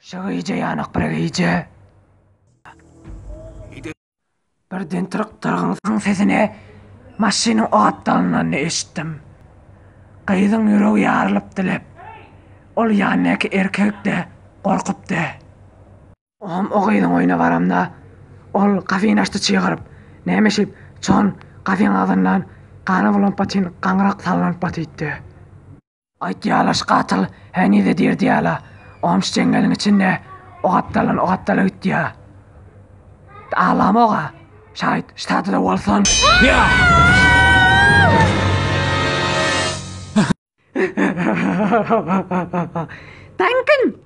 Şöyle yanık bir gece. Birden tırağın sesini maşinin o aptalından eşittim. Kıydın yüreği yarılıp dilip. Ol yanındaki erkek de korkup de. O kıydın oyuna varamda. Ol kafeyin açtı çığırıp. Nemişip çon kafeyin ağzından kanı bulan patin kanırak sallanıp batıydı. Ayt yalaş katıl hani de dirdi yala. Oğmuş cengelin içinde o aptalı üttü ya. Ağlama oğa. Şahit ştatı da olsun. Ya! Tankın!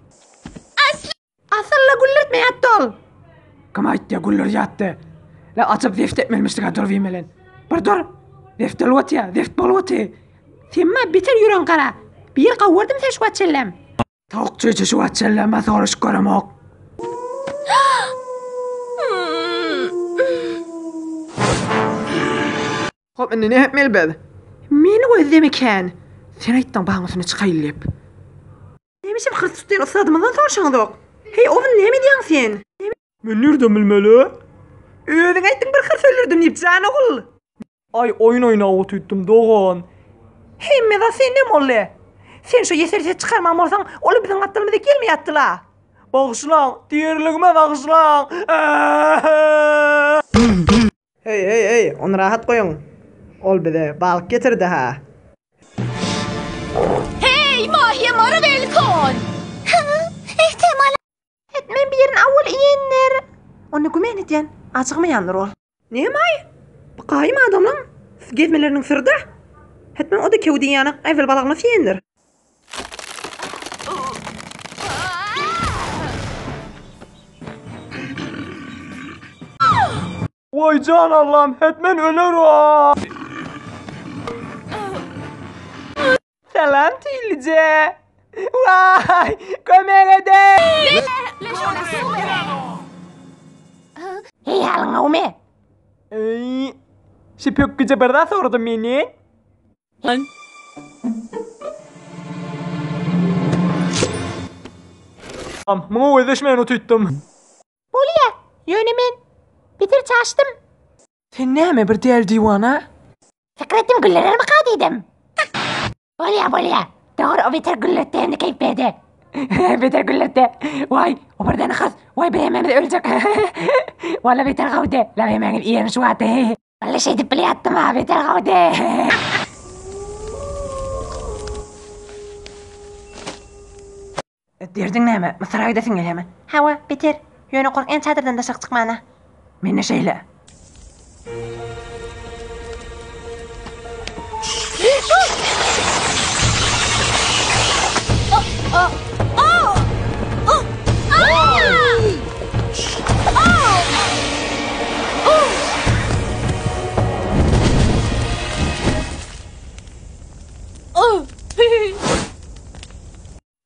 Asılla güllürt mi yattı ol? Kim aytti ya güllürt yattı? La atıp zeft etmelmiştik ha dur vimelen. Bir dur. Zeft olvat ya, zeft bolvat ya. Sen ma bitir yürün kara. Bir yıl kavurdım sen şu atçellem. Tavuk çöçü şu atçellem ma soruş göremok. Hop ne hep melbed? Meni gözlemi kan. Sen ayttan bağımsını çıkayıllep. Nemişim hırsızlıktan ısradımından soruşanız ok. Hey oğlum ne mi diyorsun sen? Ben nereden bilmeli? Öğren ayttın bir hırs ölürdüm deyip canı kul. Ay oyun oyna tuttum doğan. Hey meda sen ne molle? Sen şu yeserse çıkarmam olsan olu bizim attığımıza gelmeye attılar. Bağışlan, diğerliğime bağışlan. Hey, onu rahat koyun. Ol bize balık getirdi ha. Hey mahiye marı velkon. İhtimal etmen bir yerin avul iyenler. Onu gümen edyen, açık mı yandır ol? Ne may? Bu kayım adam lan. Gezmelerinin sırda. Etmen o da kevdin yana, evvel balağına fiyendir. Vay can Allah'ım, Hetmen öler o. Selam Tilce. Vay, kömeğe de. Hey halın avme. Şipök gıcı barda sordum beni. Mıngı ödeşmeyen tuttum. Bolya, yönemin. Bitir çaştım. Sen ne mi bir diğer divana? Fikrettim güllerimi kadıydım. Bolya. Doğru o bitir güllette hem de keyif verdi. Beter güllette. Vay, o birden kız. Vay bir hemen de ölecek. Valla beter kavde. La hemen iyen şu atı. Valla şey dip bile yattım ha bitir kavde. Derdin ne mi? Mısır'a gidesin gel hemen. Hava bitir. Yönü kork en çadırdan da çıkmana. Menne şeyle.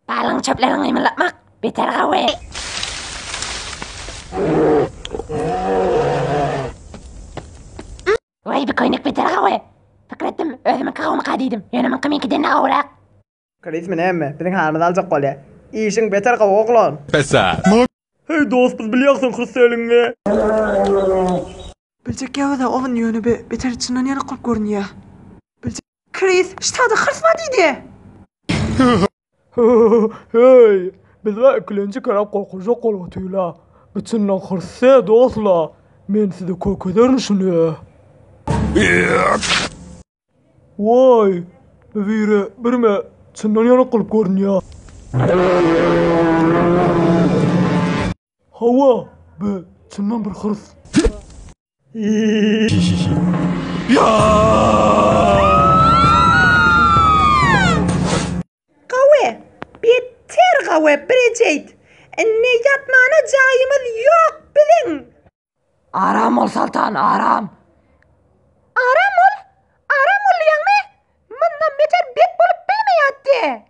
Balın çöplerini ıymılatmak biter kavve. Vay bir koynak biter kavve. Fikrettim özümün kavmi kadıydım. Yönümün kiminki dene kavrak. Kriz mi ne mi? Bizim halimiz alacak kol ya. İşin beter kav oğlan. Pesa. Hey dost biz biliyorsun kız selinle. Bilecek ya da onun yönü beter içinden yana kılıp görünüyor. Bilecek. Kriz işte adı hırs var dedi. Hey, bizler ikilenci karab korkacak olvatıyla. Bütünden hırsı dostla. Men size korkudarım şunu. Vay, bevire birime çından yana kılıp görünüyor. Hava, be çından bir hırs. Kahve, bitir kahve Bridget. Ne yatmana cayımız yok bilin. Aram ol Sultan, aram. Aram ol yang mi? Bundan beter bet bolup bilmeyattı.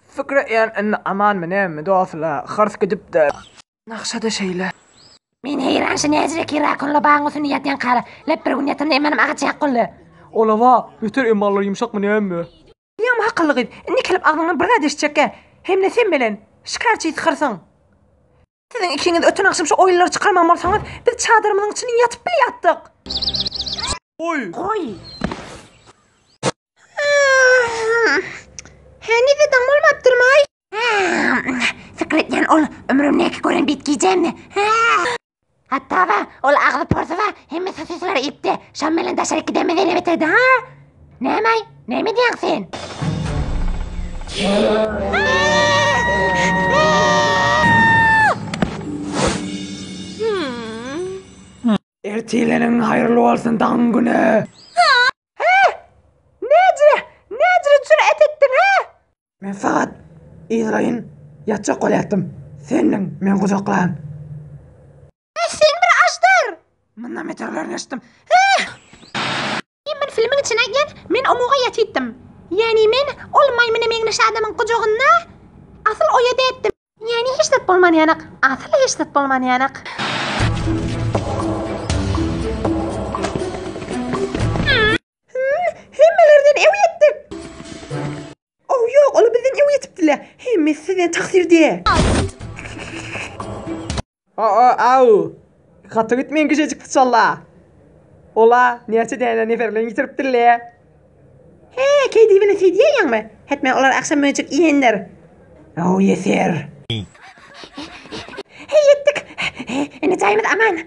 فكرة يعني ان امان منام مدوافلة خرث كدبت نقشة شيلة من هيران شنيازرك يراكن لبانغو ثنيات ينقال لبرون يتنى من معك تيقل Olava, beter imallar yumuşak mı ne mi? Ya mı hakkıllığı? Ne kelip ağzından burada deşecek? Hem ne sen bilen? Şıkarçı yıtkırsın. Sizin ikiniz ötün akşam şu oyunları çıkarmamalısınız. Biz çadırımızın içine yatıp bile yattık. Oy! Oy! Hani de damar mı attırmay? Fikret yani ol ömrüm ne ki gören bitkiyeceğim ne? Hatta va ol ağzı porsu va hem sosisleri ipti. Şammelen taşarık gidemeden bitirdi ha? Ne may? Ne mi diyorsun sen? Ertilenin hayırlı olsun dan günü. Necre cüret ettin ha? Ben fakat İzra'yın yatacak olayattım. Senin men kucaklan. Sen bir açtır. Bundan metrelerini açtım. Ben filmin içine gel, men omuğa yatittim. Yani men olmay mene mengniş adamın kucağına asıl oyada ettim. Yani hiç tat bolman yanak. Asıl hiç tat bolman yanak. Hemmelerden ev yettik. Oh yok, onu bizden ev yetiptiler. Hemme sizden taksir diye. Au. Katı gitmeyin küçücük fıçalla. Ola, niyası denen neferlerini getiriptiler. He, kedi bile şey diyen mı? Hetmen olar akşam mücük yiyenler. Oh yeter. Hey yettik. Ene cayımız aman.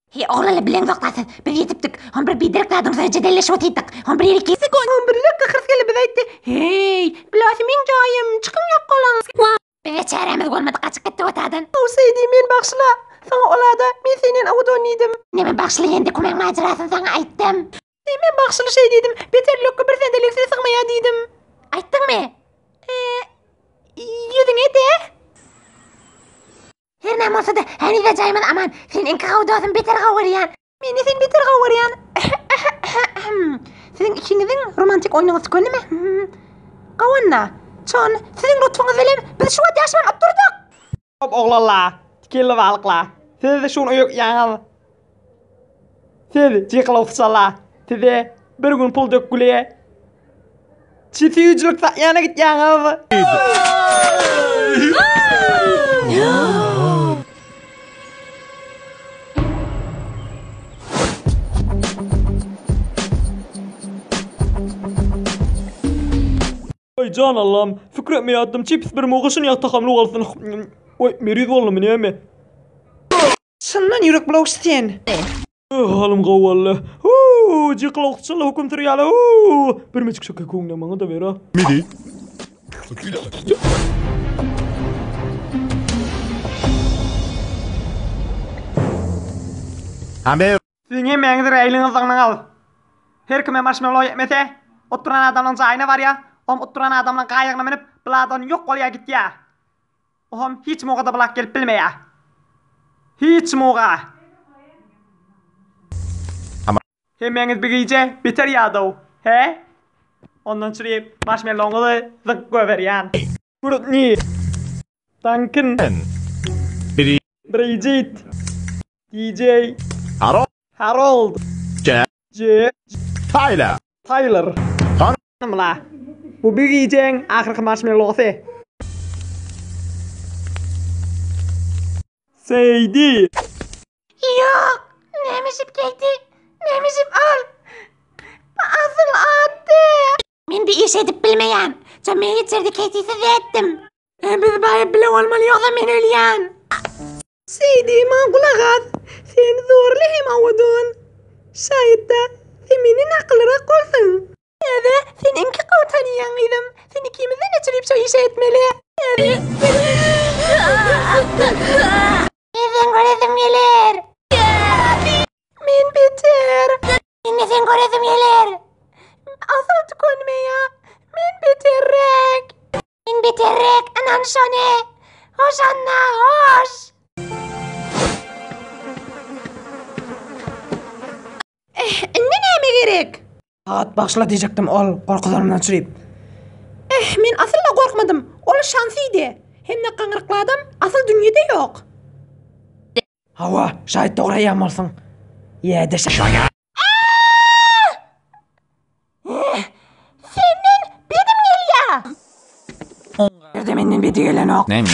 Hey oğlanla bilen zoqtasın. Bir yetiptik. Hon bir bidirek ladum sana cedelleşip otittik. Hon bir iki sekund. Hon bir dakika kırskeli bilaytti. Hey, bilasi men cayım. Çıkın yok kolağınız. Bize çaremiz olmadı kaçık gitti otadın. O seydi men bakşıla. Sana olada men senin avudon yedim. Ne ben bakşılı yendi kumen macerasını sana aytdım. Men bakşılı şey dedim. Beter lokku bir sendelik sıkmaya dedim. Ayttın mı? Yüzüne de. Her ne olsa da hani de cayımın aman. Sen inki kavdasın beter kavarayan. Meni sen beter kavarayan. Sizin ikinizin romantik oyununuz könü mü? Kavanna. Çon, sizin lütfunuz velim. Biz şu an yaşman otturduk. Hop oğlanla. Tikeli balıkla. Siz de şunu yok yanıl. Siz cıkla uksala. Size bir gün pul dökküleye. Çifi yücülük sakyana git yanıl. Ay can Allah'ım, fikret mi yattım, chips bir muğuşun yattı hamlu olsun. Oy, meriz oldu mu ne mi? Şundan yürek bulaştın. Halim qavvallı. Cıqla uqçılı hukum tıryalı. Bir meçik şaka koğuna bana da ver ha. Midi. Ame. Sizin yemeğinizi reyliniz al. Her kime marshmallow yetmese, oturan adamın cayına var ya, oturan adamın kayığına minip, buladan yok olaya git ya. Oğlum hiç muğa da bulak gelip bilme ya. Hiç muğa. Ama. Yemeğiniz bir iyice biter ya da o. He? Ondan sonra marshmallow'unu zık göver yani. Britney. Duncan. Biri. Bridget. DJ. Harold. Harold. Jack. J. Tyler. Tyler. Tan. Lah. Bu bir yiyeceğin ahırkı marshmallow'u. Seydi. Yok. Nemişip geldi. Nemişip al. Asıl attı. Men bir iş edip bilmeyen. Sen beni getirdi ketisiz ettim. Biz bayıp bile olmalı yoksa men ölüyen. Seydi man kulak at. Sen zorlu hem avudun. Şayet da seminin akıllara kolsun. Evet, seninki kavtanıyan idim. Sen ikimizden içirip şu işe etmeli. Evet. Neden göresim gelir? Men beter. Neden göresim gelir? Asıl tükönme ya. Men beterrek. Men biterrek. Anan şone. Hoş anna, hoş. Ne neme gerek? Saat başla diyecektim ol korkularımdan çürüyüp. men asla korkmadım. Ol şansıydı. Hem de kaňyrykly adam asıl dünyede yok. Hawa, şahit doğru ýamalsyň. Ýa-da şaýa. Senden bedim gelýär. Berde menden bedi gelen ok. Name.